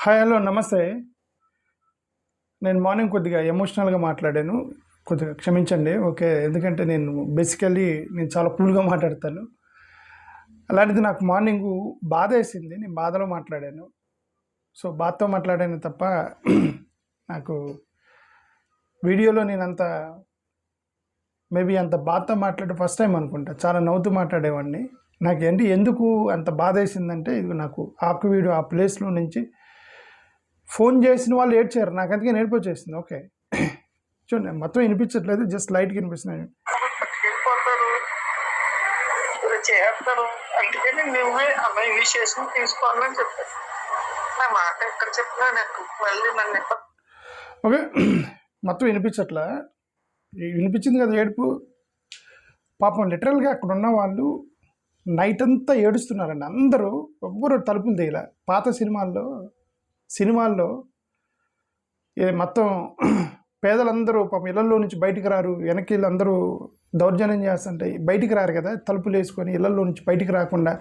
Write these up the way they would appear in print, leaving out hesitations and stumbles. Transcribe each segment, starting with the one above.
Hi hello నమస్తే. నేను morning కొద్దిగా ఎమోషనల్గా మాట్లాడాను. కొద్దిగా క్షమించండి. ఓకే. ఎందుకంటే బేసికల్లీ నేను చాలా కూల్గా మాట్లాడతాను. అలాంటిది నాకు మార్నింగు బాధేసింది. నేను బాధలో మాట్లాడాను. సో, బాధతో మాట్లాడాను తప్ప నాకు వీడియోలో నేనంత మేబీ అంత బాధతో మాట్లాడడం ఫస్ట్ టైం అనుకుంటా. చాలా నవ్వుతూ మాట్లాడేవాడిని. నాకేంటి ఎందుకు అంత బాధేసిందంటే, ఇది నాకు వీడియో ఆ ప్లేస్‌లో నుంచి ఫోన్ చేసిన వాళ్ళు ఏడ్చారు. నాకు అందుకే ఏడుపొచ్చేసింది. ఓకే. చూడండి మొత్తం వినిపించట్లేదు. జస్ట్ లైట్‌గా వినిపిస్తున్నాయి. వెళ్ళిపోతారు, చేస్తారు. అందుకని నువ్వే అన్న ఇనిషియేషన్ తీసుకోవాలని చెప్పాను. నా మాట ఎక్కడ చెప్పినా నాకు మళ్ళీ నన్ను ఓకే. మొత్తం వినిపించట్లా. వినిపించింది కదా ఏడుపు. పాపం లిటరల్‌గా అక్కడ ఉన్న వాళ్ళు నైట్ అంతా ఏడుస్తున్నారండి. అందరూ ఎవ్వరు తలుపులు తీయలే. పాత సినిమాల్లో మొత్తం పేదలందరూ పాపం ఇళ్లలో నుంచి బయటికి రారు. వెనక్కి అందరూ దౌర్జన్యం చేస్తుంటే బయటికి రారు కదా, తలుపులు వేసుకొని ఇళ్లలో నుంచి బయటికి రాకుండా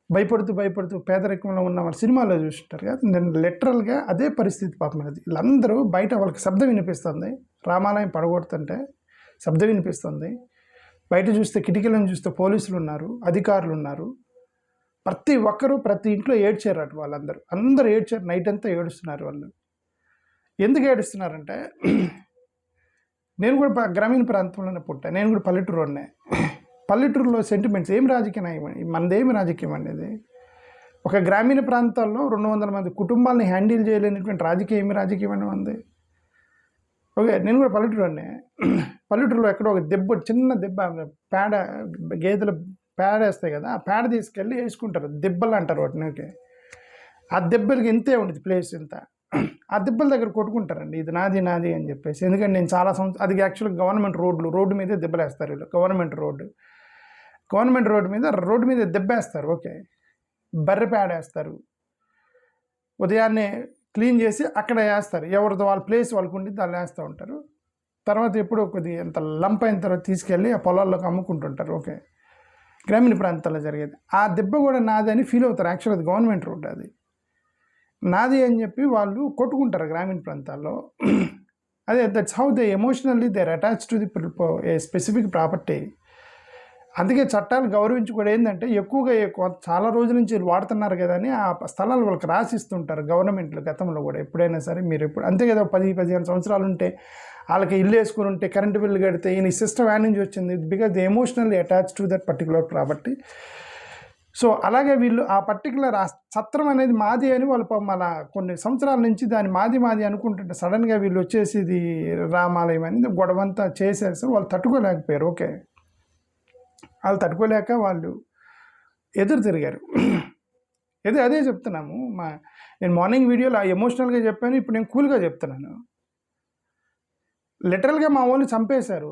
భయపడుతూ పేదరికంలో ఉన్న వాళ్ళు సినిమాలో చూస్తుంటారు కదా. నేను లిటరల్గా అదే పరిస్థితి పాపం అది. వీళ్ళందరూ బయట వాళ్ళకి శబ్దం వినిపిస్తుంది. రామాలయం పడగొడుతుంటే శబ్దం వినిపిస్తుంది. బయట చూస్తే కిటికీలను చూస్తే పోలీసులు ఉన్నారు, అధికారులు ఉన్నారు. ప్రతి ఒక్కరూ ప్రతి ఇంట్లో ఏడ్చారు. అటు అందరూ ఏడ్చారు. నైట్ అంతా ఏడుస్తున్నారు. వాళ్ళు ఎందుకు ఏడుస్తున్నారంటే, నేను కూడా గ్రామీణ ప్రాంతంలోనే పుట్టా. నేను కూడా పల్లెటూరునే. పల్లెటూరులో సెంటిమెంట్స్ ఏం రాజకీయం, మనదేమి రాజకీయం అనేది. ఒక గ్రామీణ ప్రాంతాల్లో 200 మంది కుటుంబాలని హ్యాండిల్ చేయలేనటువంటి రాజకీయం అని ఉంది. ఓకే. నేను కూడా పల్లెటూరునే. పల్లెటూరులో ఎక్కడో ఒక చిన్న దెబ్బ, గేదెల పేడ వేస్తాయి కదా, ఆ పేడ తీసుకెళ్ళి వేసుకుంటారు. దెబ్బలు అంటారు వాటిని. ఓకే. ఆ దెబ్బలకి ఇంతే ఉండేది ప్లేస్ ఇంత. ఆ దెబ్బల దగ్గర కొట్టుకుంటారండి, ఇది నాది అని చెప్పేసి. ఎందుకంటే నేను చాలా అది యాక్చువల్గా గవర్నమెంట్ రోడ్డు మీదే దెబ్బలు వేస్తారు వీళ్ళు. గవర్నమెంట్ రోడ్డు మీద దెబ్బేస్తారు. ఓకే. బర్రె పేడ వేస్తారు. ఉదయాన్నే క్లీన్ చేసి అక్కడ వేస్తారు. ఎవరితో వాళ్ళ ప్లేస్ వాళ్ళకు ఉండి దాన్ని వేస్తూ ఉంటారు. తర్వాత ఎప్పుడో కొద్దిగా ఎంత లంప్ అయిన తర్వాత తీసుకెళ్ళి ఆ పొలాల్లోకి అమ్ముకుంటుంటారు. ఓకే. గ్రామీణ ప్రాంతాల్లో జరిగేది. ఆ దెబ్బ కూడా నాది అని ఫీల్ అవుతారు. యాక్చువల్గా అది గవర్నమెంట్ రోడ్డు, అది నాది అని చెప్పి వాళ్ళు కొట్టుకుంటారు గ్రామీణ ప్రాంతాల్లో. అదే that's how they emotionally they are attached to the a specific property. అందుకే చట్టాలు గౌరవించి కూడా ఏంటంటే, చాలా రోజుల నుంచి వాడుతున్నారు కదా అని ఆ స్థలాలు వాళ్ళకి రాసిస్తుంటారు గవర్నమెంట్లు. గతంలో కూడా ఎప్పుడైనా సరే మీరు అంతే కదా, 10-15 సంవత్సరాలు ఉంటే వాళ్ళకి ఇల్లు వేసుకుని ఉంటే కరెంటు బిల్లు కడితే ఈ సిస్టమ్ యాడ్ నుంచి వచ్చింది. Because they emotionally attach to that particular property. So అలాగే వీళ్ళు ఆ పర్టికులర్ సత్రం అనేది మాది అని వాళ్ళు మన కొన్ని సంవత్సరాల నుంచి దాన్ని మాది అనుకుంటుంటే సడన్గా వీళ్ళు వచ్చేసి ఇది రామాలయం అని గొడవంతా చేసేసి వాళ్ళు తట్టుకోలేకపోయారు. ఓకే. వాళ్ళు తట్టుకోలేక వాళ్ళు ఎదురు తిరిగారు. అదే చెప్తున్నాము. నేను మార్నింగ్ వీడియోలో ఎమోషనల్గా చెప్పాను. ఇప్పుడు నేను కూల్గా చెప్తున్నాను. లిటరల్గా మా వాళ్ళు చంపేశారు.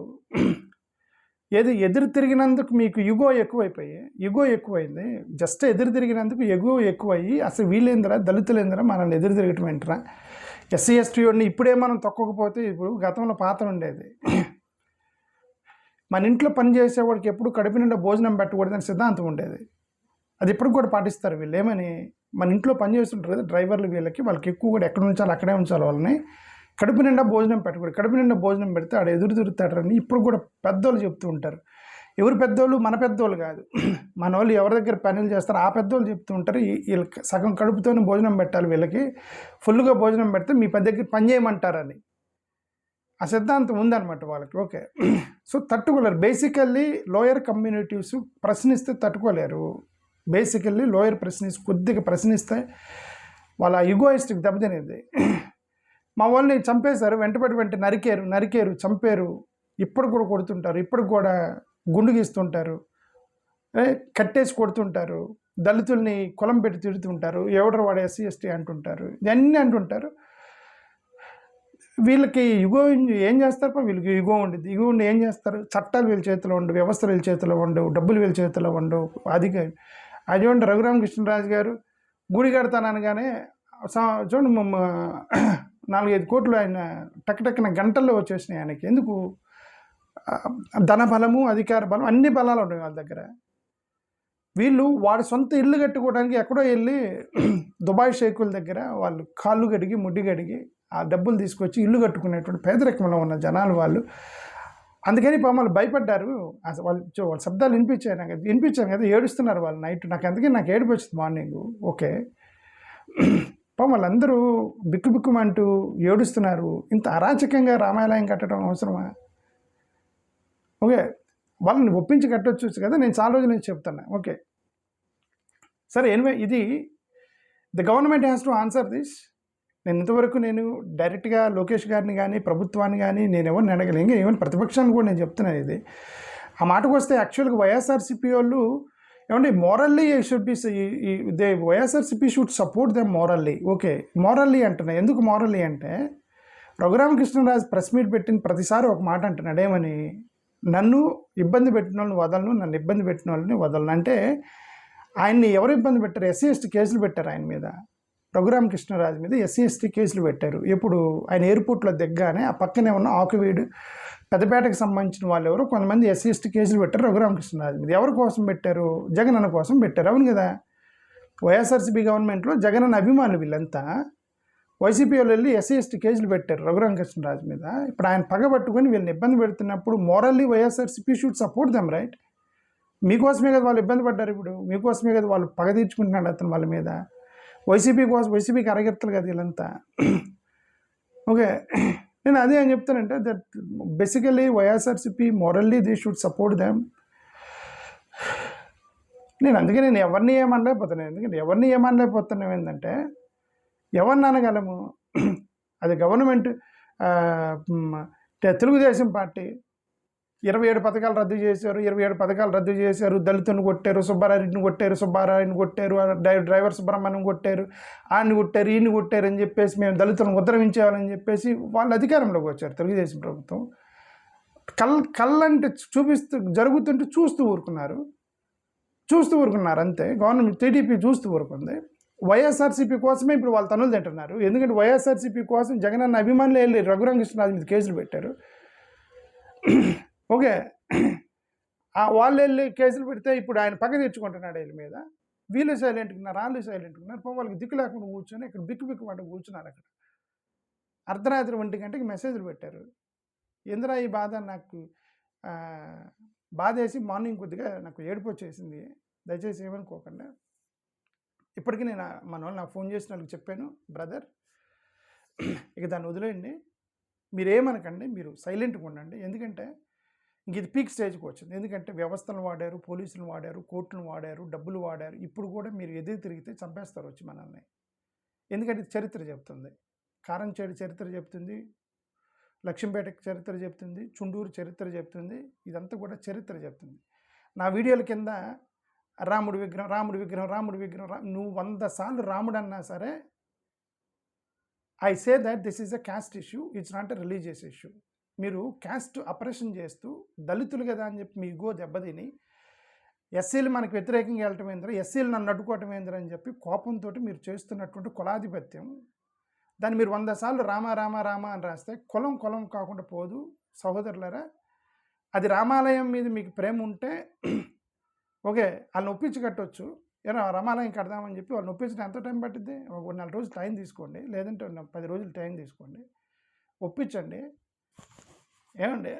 ఎదురు తిరిగినందుకు మీకు యుగో ఎక్కువైంది. జస్ట్ ఎదురు తిరిగినందుకు ఎగో ఎక్కువయ్యి అసలు వీళ్ళేందరా, దళితులేందరా మనల్ని ఎదురు తిరగటం ఏంటరా, ఎస్సీ ఎస్టీ వాడిని ఇప్పుడే మనం తొక్కకపోతే, ఇప్పుడు గతంలో పాత ఉండేది, మన ఇంట్లో పని చేసేవాడికి ఎప్పుడు కడుపు నిండా భోజనం పెట్టకూడదని సిద్ధాంతం ఉండేది. అది ఇప్పుడు కూడా పాటిస్తారు వీళ్ళు. ఏమని, మన ఇంట్లో పని చేస్తుంటారు కదా డ్రైవర్లు, వాళ్ళకి ఎక్కువ కూడా ఎక్కడ ఉంచాలో అక్కడే ఉంచాలి వాళ్ళని. కడుపు నిండా భోజనం పెట్టకూడదు. కడుపు నిండా భోజనం పెడితే ఆడ ఎదురు తిరుగుతాడని ఇప్పుడు కూడా పెద్దోళ్ళు చెప్తూ ఉంటారు. ఎవరు పెద్దోళ్ళు? మన పెద్దోళ్ళు కాదు, మన వాళ్ళు ఎవరి దగ్గర పనులు చేస్తారో ఆ పెద్దోళ్ళు చెప్తూ ఉంటారు. వీళ్ళకి సగం కడుపుతోనే భోజనం పెట్టాలి, వీళ్ళకి ఫుల్గా భోజనం పెడితే మీ దగ్గర పని చేయమంటారని ఆ సిద్ధాంతం ఉందన్నమాట వాళ్ళకి. ఓకే. సో తట్టుకోలేరు. బేసికల్లీ లోయర్ కమ్యూనిటీస్ ప్రశ్నిస్తే తట్టుకోలేరు. బేసికల్లీ లోయర్ కొద్దిగా ప్రశ్నిస్తే వాళ్ళ యుగోయిస్టిక్ దెబ్బతినేది. మా వాళ్ళని చంపేశారు, వెంట నరికారు, చంపారు. ఇప్పుడు కూడా కొడుతుంటారు, ఇప్పుడు కూడా గుండు గీస్తుంటారు, కట్టేసి కొడుతుంటారు, దళితుల్ని కులం పెట్టి తిడుతుంటారు, ఎవడరు వాడు ఎస్సీ ఎస్టీ అంటుంటారు, ఇవన్నీ అంటుంటారు. వీళ్ళకి యుగో ఏం చేస్తారు? వీళ్ళకి యుగో ఉండి ఏం చేస్తారు? చట్టాలు వీళ్ళ చేతిలో ఉండవు, వ్యవస్థలు వీళ్ళ చేతిలో ఉండవు, డబ్బులు వీళ్ళ చేతిలో ఉండవు. అది చూడండి, రఘురామకృష్ణరాజు గారు గుడి కడతానగానే చూడండి 4-5 కోట్లు ఆయన టక్కన గంటల్లో వచ్చేసినాయి ఆయనకి. ఎందుకు? ధన బలము, అధికార బలం, అన్ని బలాలు ఉన్నాయి వాళ్ళ దగ్గర. వీళ్ళు వాడి సొంత ఇల్లు కట్టుకోవడానికి ఎక్కడో వెళ్ళి దుబాయ్ షేకుల దగ్గర వాళ్ళు కాళ్ళు గడిగి ముడ్డి గడిగి ఆ డబ్బులు తీసుకొచ్చి ఇల్లు కట్టుకునేటువంటి పేదరికంలో ఉన్న జనాలు వాళ్ళు. అందుకని వాళ్ళు భయపడ్డారు. అసలు వాళ్ళ శబ్దాలు వినిపించాను కదా, ఏడుస్తున్నారు వాళ్ళు నైట్. నాకు ఏడుపు వచ్చింది మార్నింగ్. ఓకే, వాళ్ళందరూ బిక్కుబిక్కుమంటూ ఏడుస్తున్నారు. ఇంత అరాచకంగా రామాలయం కట్టడం అవసరమా? ఓకే, వాళ్ళని ఒప్పించి కట్టొచ్చు కదా, నేను చాలా రోజుల నుంచి చెప్తున్నా. ఓకే సరే, ఎనివే ఇది the government has to answer this. ఇంతవరకు నేను డైరెక్ట్గా లోకేష్ గారిని కానీ ప్రభుత్వాన్ని కానీ నేను ఎవరిని అడగలేను. ఇంకా ఈవెన్ ప్రతిపక్షాన్ని కూడా నేను చెప్తున్నాను ఇది. ఆ మాటకు వస్తే యాక్చువల్గా వైఎస్ఆర్సీపీ వాళ్ళు ఏమంటే morally should be YSRCP should support them morally. Okay, morally అంటున్నా. ఎందుకు మోరల్లీ అంటే రఘురామకృష్ణరాజు ప్రెస్ మీట్ పెట్టిన ప్రతిసారి ఒక మాట అంటున్నాడు, ఏమని, నన్ను ఇబ్బంది పెట్టిన వాళ్ళని వదలను, నన్ను ఇబ్బంది పెట్టిన వాళ్ళని వదలను. అంటే ఆయన్ని ఎవరు ఇబ్బంది పెట్టారు? ఎస్సీ ఎస్టీ కేసులు పెట్టారు ఆయన మీద. రఘురామకృష్ణరాజు మీద ఎస్సీ ఎస్టీ కేసులు పెట్టారు. ఎప్పుడు ఆయన ఎయిర్పోర్ట్లో దిగ్గానే ఆ పక్కనే ఉన్న ఆకువీడు పెద్దపేటకు సంబంధించిన వాళ్ళు ఎవరు కొంతమంది ఎస్సీ ఎస్టీ కేసులు పెట్టారు రఘురామకృష్ణరాజు మీద. ఎవరి కోసం పెట్టారు? జగనన్న కోసం పెట్టారు. అవును కదా, వైఎస్ఆర్సీపీ గవర్నమెంట్లో జగనన్న అభిమానులు వీళ్ళంతా. వైసీపీ వాళ్ళు వెళ్ళి ఎస్సీ ఎస్టీ కేసులు పెట్టారు రఘురామకృష్ణరాజు మీద. ఇప్పుడు ఆయన పగబట్టుకొని వీళ్ళని ఇబ్బంది పెడుతున్నప్పుడు morally YSRCP should support them, right? మీకోసమే కదా వాళ్ళు ఇబ్బంది పడ్డారు. ఇప్పుడు మీకోసమే కదా వాళ్ళు పగ తీర్చుకుంటున్నాడు అతను వాళ్ళ మీద. వైసీపీకి అరగెత్తలు కదా వీళ్ళంతా. ఓకే, నేను అదే అని చెప్తానంటే that basically YSRCP morally they should support them. అందుకే నేను ఎవరిని ఏమనలేకపోతున్నాను. ఎందుకంటే ఎవరిని ఏమనలేకపోతున్నాం ఏంటంటే, ఎవరిని అనగలము? అది గవర్నమెంట్ తెలుగుదేశం పార్టీ 27 పథకాలు రద్దు చేశారు, 27 పథకాలు రద్దు చేశారు. దళితుని కొట్టారు, సుబ్బారాయుడిని కొట్టారు, సుబ్బారాయుడిని కొట్టారు, డ్రైవర్ సుబ్రహ్మణ్యం కొట్టారు, ఆయన్ని కొట్టారు, ఈయన్ని కొట్టారు అని చెప్పేసి మేము దళితులను ఉద్ధరించేవాళ్ళని చెప్పేసి వాళ్ళు అధికారంలోకి వచ్చారు తెలుగుదేశం ప్రభుత్వం. కళ్ళంటే జరుగుతుంటే చూస్తూ ఊరుకున్నారు అంతే. గవర్నమెంట్ టీడీపీ చూస్తూ ఊరుకుంది. వైఎస్ఆర్సీపీ కోసమే ఇప్పుడు వాళ్ళు తనులు తింటున్నారు. ఎందుకంటే వైఎస్ఆర్సీపీ కోసం జగనన్న అభిమానులు వెళ్ళి రఘురామకృష్ణరాజు మీద కేసులు పెట్టారు. ఓకే, వాళ్ళు వెళ్ళి కేసులు పెడితే ఇప్పుడు ఆయన పక్క తెచ్చుకుంటున్నాడు వీళ్ళ మీద. వీళ్ళు సైలెంట్గా ఉన్నారు, వాళ్ళు సైలెంట్గా ఉన్నారు. వాళ్ళకి దిక్కు లేకుండా కూర్చొని ఇక్కడ బిక్కు పట్టు కూర్చున్నారు. అక్కడ అర్ధరాత్రి 1 గంటకి మెసేజ్లు పెట్టారు. ఎందురా ఈ బాధ? నాకు బాధేసి మార్నింగ్ కొద్దిగా నాకు ఏడుపు వచ్చేసింది. దయచేసి ఏమనుకోకుండా. ఇప్పటికీ నేను మన వాళ్ళు నాకు ఫోన్ చేసిన వాళ్ళకి చెప్పాను, బ్రదర్ ఇక దాన్ని వదిలేయండి, మీరేమనకండి, మీరు సైలెంట్గా ఉండండి. ఎందుకంటే ఇంక ఇది పీక్ స్టేజ్కి వచ్చింది. ఎందుకంటే వ్యవస్థలను వాడారు, పోలీసులను వాడారు, కోర్టులను వాడారు, డబ్బులు వాడారు. ఇప్పుడు కూడా మీరు ఎదురు తిరిగితే చంపేస్తారు వచ్చి మనల్ని. ఎందుకంటే చరిత్ర చెప్తుంది, కారంచేడు చరిత్ర చెప్తుంది, లక్ష్మీపేట చరిత్ర చెప్తుంది, చుండూరు చరిత్ర చెప్తుంది. ఇదంతా కూడా చరిత్ర చెప్తుంది. నా వీడియోల కింద రాముడి విగ్రహం నువ్వు 100 సార్లు రాముడు అన్నా సరే, I say that this is a caste issue, it's not a religious issue. మీరు క్యాస్ట్ ఆపరేషన్ చేస్తూ దళితులు కదా అని చెప్పి మీ ఇగో దెబ్బతిని ఎస్సీలు మనకు వ్యతిరేకంగా వెళ్ళటం ఏంద్రా, ఎస్సీలు నన్ను అడ్డుకోవటం ఏంద్రా అని చెప్పి కోపంతో మీరు చేస్తున్నటువంటి కులాధిపత్యం, దాన్ని మీరు 100 సార్లు రామ అని రాస్తే కులం కాకుండా పోదు సహోదరులారా. అది రామాలయం మీద మీకు ప్రేమ ఉంటే ఓకే, వాళ్ళని ఒప్పించి కట్టవచ్చు. ఏమో రామాలయం కడదామని చెప్పి వాళ్ళని ఒప్పించడం ఎంత టైం పట్టిద్ది? ఒక 4 రోజులు టైం తీసుకోండి, లేదంటే 10 రోజులు టైం తీసుకోండి, ఒప్పించండి. ఏమండి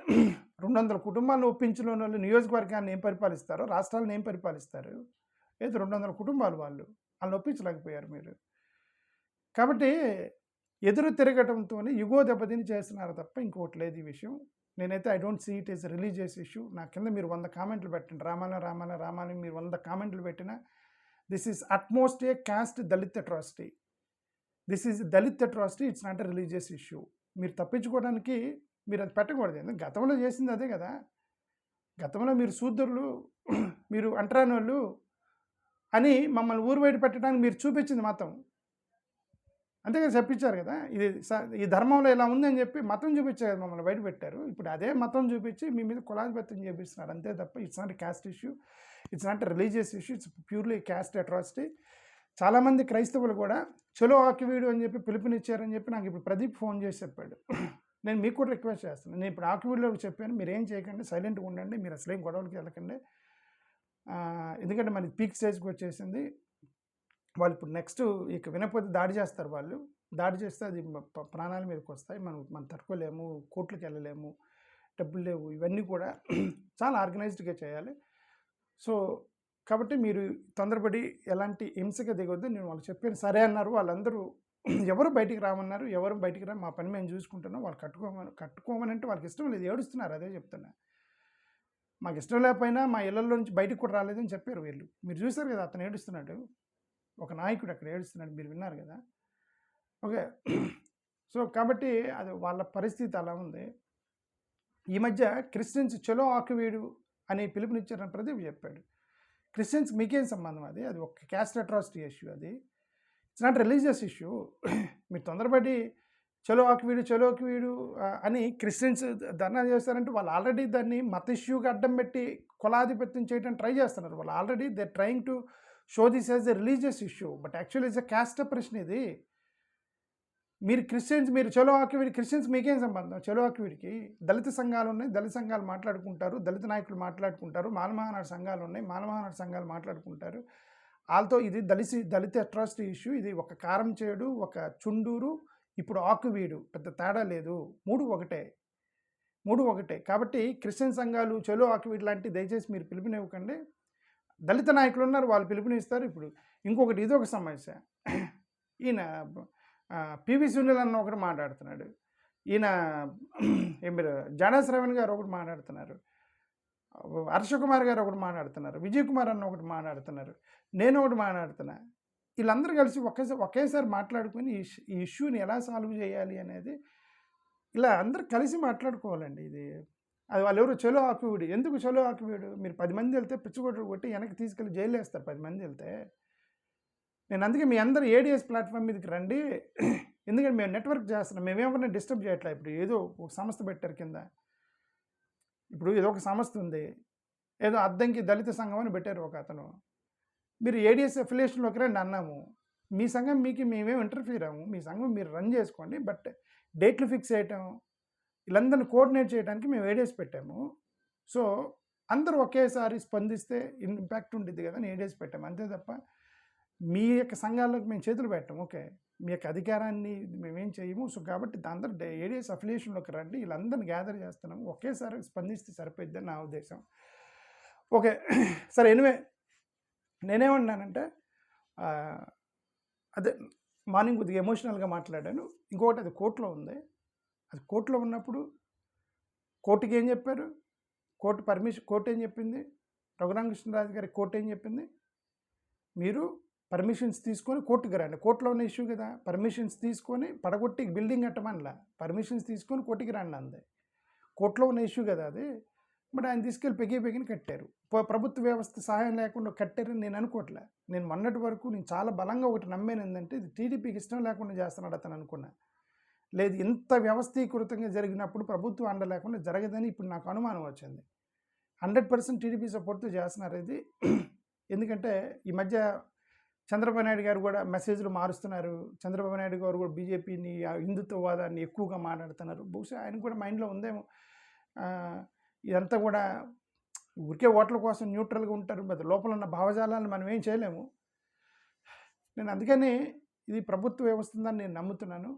200 కుటుంబాలను ఒప్పించిన వాళ్ళు నియోజకవర్గాన్ని ఏం పరిపాలిస్తారో, రాష్ట్రాలను ఏం పరిపాలిస్తారు? ఏదో 200 కుటుంబాలు వాళ్ళని ఒప్పించలేకపోయారు మీరు. కాబట్టి ఎదురు తిరగటంతో యుగో దెబ్బతిని చేస్తున్నారు తప్ప ఇంకోటి లేదు ఈ విషయం. నేనైతే I don't see it is religious issue. నా కింద మీరు 100 కామెంట్లు పెట్టండి, రామాలయం మీరు 100 కామెంట్లు పెట్టినా this is utmost A caste Dalit atrocity. This is Dalit atrocity, it's not a religious issue. మీరు తప్పించుకోవడానికి మీరు అది పెట్టకూడదు. ఎందుకంటే గతంలో చేసింది అదే కదా. గతంలో మీరు శూద్రులు, మీరు అంటరాని వాళ్ళు అని మమ్మల్ని ఊరు బయట పెట్టడానికి మీరు చూపించింది మతం, అంతే కదా, చెప్పించారు కదా. ఈ ధర్మంలో ఇలా ఉందని చెప్పి మతం చూపించారు, మమ్మల్ని బయట పెట్టారు. ఇప్పుడు అదే మతం చూపించి మీ మీద కులాధిపత్యం చేపిస్తున్నారు, అంతే తప్ప it's not caste issue, it's not religious issue, it's purely caste atrocity. చాలామంది క్రైస్తవులు కూడా చలో ఆకివీడు అని చెప్పి పిలుపునిచ్చారని చెప్పి నాకు ఇప్పుడు ప్రదీప్ ఫోన్ చేసి చెప్పాడు. నేను మీకు కూడా రిక్వెస్ట్ చేస్తున్నాను, నేను ఇప్పుడు ఆకివీడులో చెప్పాను, మీరు ఏం చేయకండి, సైలెంట్గా ఉండండి, మీరు అసలేం గొడవలకి వెళ్ళకండి. ఎందుకంటే మనకి పీక్ స్టేజ్కి వచ్చేసింది. వాళ్ళు ఇప్పుడు నెక్స్ట్ ఇక వినకపోతే దాడి చేస్తారు వాళ్ళు. దాడి చేస్తే అది ప్రాణాల మీదకి వస్తాయి. మనం తట్టుకోలేము, కోర్టులకు వెళ్ళలేము, డబ్బులు లేవు, ఇవన్నీ కూడా చాలా ఆర్గనైజ్డ్గా చేయాలి. సో కాబట్టి మీరు తొందరపడి ఎలాంటి హింసగా దిగొద్దు. నేను వాళ్ళకి చెప్పాను, సరే అన్నారు. వాళ్ళందరూ ఎవరు బయటికి రామన్నారు, ఎవరు బయటికి రా, మా పని మేము చూసుకుంటున్నాం, వాళ్ళు కట్టుకోమని అంటే వాళ్ళకి ఇష్టం లేదు, ఏడుస్తున్నారు. అదే చెప్తున్నా, మాకు ఇష్టం లేకపోయినా మా ఇళ్ళల్లో నుంచి బయటికి కూడా రాలేదని చెప్పారు వీళ్ళు. మీరు చూసారు కదా, అతను ఏడుస్తున్నాడు, ఒక నాయకుడు అక్కడ ఏడుస్తున్నాడు, మీరు విన్నారు కదా. ఓకే, సో కాబట్టి అది వాళ్ళ పరిస్థితి అలా ఉంది. ఈ మధ్య క్రిస్టియన్స్ చలో ఆకువీడు అని పిలుపునిచ్చారని ప్రదీప్ చెప్పాడు. క్రిస్టియన్స్ మీకేం సంబంధం? అది ఒక క్యాస్ట్ అట్రాసిటీ ఇష్యూ, అది ఇట్స్ నాట్ రిలీజియస్ ఇష్యూ. మీరు తొందరపడి చలో ఆకువీడు అని క్రిస్టియన్స్ ధర్నా చేస్తారంటే వాళ్ళు ఆల్రెడీ దాన్ని మత ఇష్యూగా అడ్డం పెట్టి కులాధిపత్యం చేయడానికి ట్రై చేస్తున్నారు. వాళ్ళు already they trying to show this as a religious issue, but actually it's a caste ప్రశ్న ఇది. మీరు క్రిస్టియన్స్, మీరు చలో ఆకువీడి, క్రిస్టియన్స్ మీకేం సంబంధం? చలో ఆకువీడికి దళిత సంఘాలు ఉన్నాయి, దళిత సంఘాలు మాట్లాడుకుంటారు, దళిత నాయకులు మాట్లాడుకుంటారు, మాలమహానాడు సంఘాలు ఉన్నాయి, మాలమహానాడు సంఘాలు మాట్లాడుకుంటారు. వాళ్ళతో ఇది దళిత అట్రాసిటీ ఇష్యూ. ఇది ఒక కారం చేడు, ఒక చుండూరు, ఇప్పుడు ఆకువీడు, పెద్ద తేడా లేదు, మూడు ఒకటే. కాబట్టి క్రిస్టియన్ సంఘాలు చలో ఆకువీడు లాంటి దయచేసి మీరు పిలుపునివ్వకండి. దళిత నాయకులు ఉన్నారు, వాళ్ళు పిలుపునిస్తారు. ఇప్పుడు ఇంకొకటి, ఇది ఒక సమస్య. ఈయన పివి సునీల్ అన్న ఒకటి మాట్లాడుతున్నాడు, ఈయన మీరు జాడా శ్రవణ్ గారు ఒకటి మాట్లాడుతున్నారు, హర్షకుమార్ గారు ఒకటి మాట్లాడుతున్నారు, విజయ్ కుమార్ అన్న ఒకటి మాట్లాడుతున్నారు, నేను ఒకటి మాట్లాడుతున్నా. వీళ్ళందరూ కలిసి ఒకేసారి మాట్లాడుకొని ఈ ఇష్యూని ఎలా సాల్వ్ చేయాలి అనేది ఇలా అందరూ కలిసి మాట్లాడుకోవాలండి. ఇది అది వాళ్ళు ఎవరు చలో ఆకువీడు, ఎందుకు చలో ఆకువీడు? మీరు 10 మంది వెళ్తే పిచ్చుకొట్టు కొట్టి వెనక్కి తీసుకెళ్ళి జైలు వేస్తారు 10 మంది వెళ్తే. నేను అందుకే మీ అందరూ ఏడిఎస్ ప్లాట్ఫామ్ మీదకి రండి, ఎందుకంటే మేము నెట్వర్క్ చేస్తున్నాం, మేమేమన్నా డిస్టర్బ్ చేయట్లే. ఇప్పుడు ఏదో ఒక సంస్థ పెట్టారు కింద, ఇప్పుడు ఏదో ఒక సంస్థ ఉంది, ఏదో అద్దంకి దళిత సంఘం అని పెట్టారు ఒక అతను, మీరు ఏడిఎస్ అఫిలియేషన్లోకి రండి అన్నాము. మీ సంఘం మీకు మేమేం ఇంటర్ఫీర్ అవ్వము, మీ సంఘం మీరు రన్ చేసుకోండి, బట్ డేట్లు ఫిక్స్ చేయటం, వీళ్ళందరినీ కోఆర్డినేట్ చేయడానికి మేము ఏడిఎస్ పెట్టాము. సో అందరూ ఒకేసారి స్పందిస్తే ఇంపాక్ట్ ఉంటుంది కదా అని ఏడిఎస్ పెట్టాము, అంతే తప్ప మీ యొక్క సంఘాల్లోకి మేము చేతులు పెట్టాము. ఓకే, మీ యొక్క అధికారాన్ని మేమేం చేయము. సో కాబట్టి అందరూ ఏడిఎస్ అఫిలియేషన్లోకి రండి, వీళ్ళందరినీ గ్యాదర్ చేస్తున్నాము, ఒకేసారి స్పందిస్తే సరిపోద్దని నా ఉద్దేశం. ఓకే, సరే, ఎనివే నేనేమన్నానంటే అదే మార్నింగ్ కొద్దిగా ఎమోషనల్గా మాట్లాడాను. ఇంకొకటి, అది కోర్టులో ఉంది. అది కోర్టులో ఉన్నప్పుడు కోర్టుకి ఏం చెప్పారు, కోర్టు ఏం చెప్పింది, రఘురామకృష్ణరాజు గారి కోర్టు ఏం చెప్పింది, మీరు పర్మిషన్స్ తీసుకొని కోర్టుకి రండి. కోర్టులో ఉన్న ఇష్యూ కదా, పర్మిషన్స్ తీసుకొని పడగొట్టి బిల్డింగ్ కట్టమనిలా, పర్మిషన్స్ తీసుకొని కోర్టుకి రండి అంది. కోర్టులో ఉన్న ఇష్యూ కదా అది. బట్ ఆయన తీసుకెళ్ళి పెగిన కట్టారు. ప్రభుత్వ వ్యవస్థ సహాయం లేకుండా కట్టారని నేను అనుకోవట్లే. నేను మొన్నటి వరకు నేను చాలా బలంగా ఒకటి నమ్మాను, ఏంటంటే ఇది టీడీపీకి ఇష్టం లేకుండా చేస్తున్నాడు అతను అనుకున్నా. లేదు, ఇంత వ్యవస్థీకృతంగా జరిగినప్పుడు ప్రభుత్వం అండ లేకుండా జరగదని ఇప్పుడు నాకు అనుమానం వచ్చింది. 100% టీడీపీ సపోర్ట్తో చేస్తున్నారు ఇది. ఎందుకంటే ఈ మధ్య చంద్రబాబు నాయుడు గారు కూడా మెసేజ్లు మారుస్తున్నారు. చంద్రబాబు నాయుడు గారు కూడా బీజేపీని, హిందుత్వవాదాన్ని ఎక్కువగా మాట్లాడుతున్నారు. బహుశా ఆయన కూడా మైండ్లో ఉందేమో, ఇదంతా కూడా ఊరికే ఓట్ల కోసం న్యూట్రల్గా ఉంటారు, బట్ లోపల ఉన్న భావజాలాన్ని మనం ఏం చేయలేము. నేను అందుకని ఇది ప్రభుత్వ వ్యవస్థ ఉందని నేను నమ్ముతున్నాను.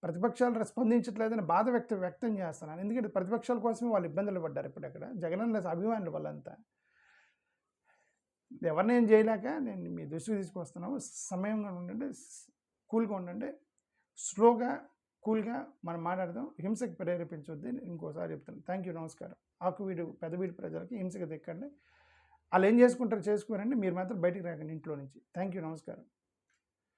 ప్రతిపక్షాలు స్పందించట్లేదని బాధ వ్యక్తం చేస్తున్నాను. ఎందుకంటే ప్రతిపక్షాల కోసమే వాళ్ళు ఇబ్బందులు పడ్డారు ఇప్పుడు అక్కడ, జగనన్న అభిమానులు వాళ్ళంతా. ఎవరిని ఏం చేయలేక నేను మీ దృష్టికి తీసుకొస్తున్నాము. సమయంగా ఉండండి, కూల్గా ఉండండి, స్లోగా కూల్గా మనం మాట్లాడదాం, హింసకు ప్రేరేపించొద్దు. ఇంకోసారి చెప్తాను. థ్యాంక్ యూ, నమస్కారం. ఆకువీడు పెదవీడు ప్రజలకి హింసకు దిక్కండి, వాళ్ళు ఏం చేసుకుంటారో చేసుకోరండి, మీరు మాత్రం బయటికి రాకండి ఇంట్లో నుంచి. థ్యాంక్ యూ, నమస్కారం.